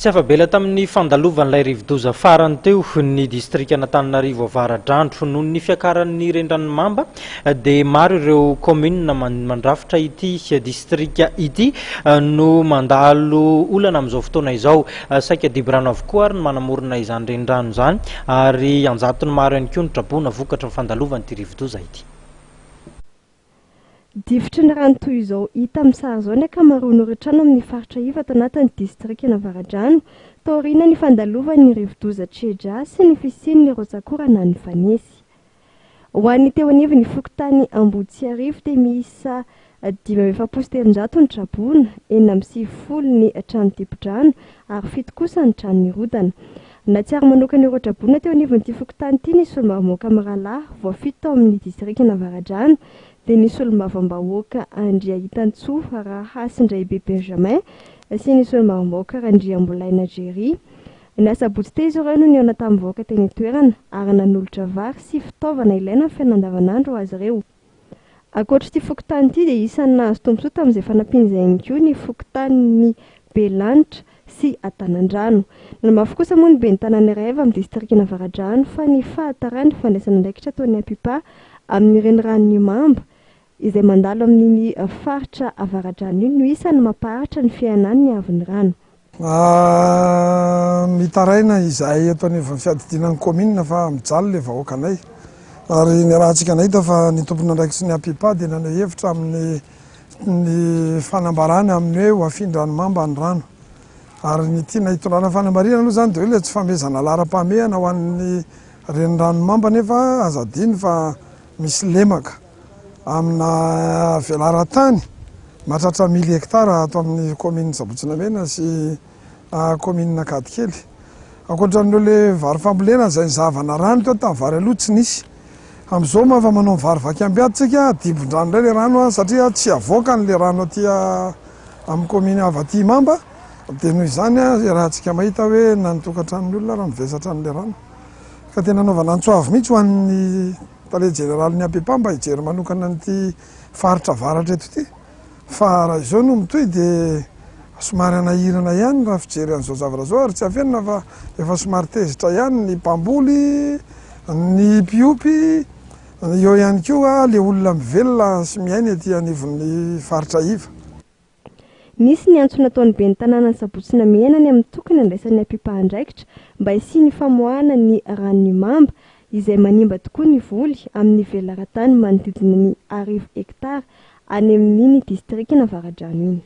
Tsy afa-bela tamin'ny fandalovan'ilay rivodoza farany teo ny distrika Antananarivo Avaradrano noho ny fiakaran'ny rendranomamba dia maro ireo commune mandrafitra ity distrika ity no mandalo olana amin'izao fotoana izao. Saika dibrano avokoa ary no manamorona izany rendrano izany ary anjatony maro ihany koa ny traboana vokatra ny fandalovan'ity rivodoza ity. Difitry ny rano toy izao hita amin'ny sary izao ny ankamaroan'ireo trano amin'ny faritra iva ato anatin'ny distrika Avaradrano taoriana ny fandalovan'ny rivodoza Tsedra sy ny fisian'ny Rotsakorana ny Vanesy. Ho an'ny teo aniva ny fokontany Ambohitsiarivo dia miisa 5,700 ny traboana, 490 ny trano tipo-drano ary 7 kosa ny trano nirodana. Natsiary manokana ireo traboana teo anivon'ity fokontany ity nisy olo-mavamoaka Miralahy voafito amin'ny distrika Avaradrano dia nisy olo-mavambahoaka Andriahitantsoa Rahasindray be Benjamin sy nisy olo-mavambahoaka Randriambolaina Jery. Ny asabotsy teo izy ireo no niona tamin'ny vahoaka teny toerana ary nanolotra vary sy fitaovana ilaina amin'ny fiainana andavanandro azy ireo. Ankoatr'ity fokontany ity dia isan'ny nahazo tombontsoa tamin'izay fanampian'izay koa ny fokontany Belanitra sy Antanandrano. Ny mafy kosa moa ny ben'ny tanàna iray avy amin'ny distrika Avaradrano fa ny fahatarany fandraisana andraikitra ataon'ny Apipa amin'ny renirano Mamba izay mandalo amin'ny faritra Avaradrano iny no isan'ny mampaharitra ny fiainan'ny avin'ny rano. Mitaraina izay atao anivon'ny fiadidinan'ny commune fa mijaly ilay vahoakanay ary ny rahantsika nahita fa ny tompona andraikitry ny Apipa dia naneho hevitra amin'ny fanambarana amin'ny hoe ho afindran'ny Mamba ny rano ary ny tiana hitondrana fanambarina aloha izany dia hoe ilay tsy famezana laharam-pahamehana ho an'ny renirano Mamba nefa azadiny fa misy lemaka amina velara-tany mahatratra 1000 hektara ato amin'ny commune Sabotsinamena sy commune Ankadikely. Ankoatran'ireo ilay vary fambolena izay zavana rano teo tamin'ny vary aloha tsy nisy. Amin'izao ma fa manao vary vaky ambiadytsika dibon-drano indray ilay rano satria tsy avoaka n'ilay rano aty amin'ny commune Avaty Mamba dia noho izany rahantsika mahita hoe nanotokantran'ny olona raha mivesatra n'ilay rano. Ka tena naovana antsoavy mihitsy ho an'ny tale jeneralin'ny Apipa mba hijery manokana n'ity faritra avaratra eto ity. Fa raha izao no mitohy dia somary anahirana ihany raha fijery an'izao zavatra izao ary tsy hafenina fa efa somary tezitra ihany ny mpamboly, ny mpiopy, eo ihany koa ilay olona mivelona sy miaina ety anivon'ny faritra iva. Nisy ny antso nataon'ny ben'ny tanàna Sabotsinamena ny amin'ny tokony andraisan'ny Apipa andraikitra mba hisiany famoahana ny ranon'ny Mamba izay manimba tokoa ny voly amin'ny velara-tany manodidina ny 10 hektara any amin'iny distrika Avaradrano iny.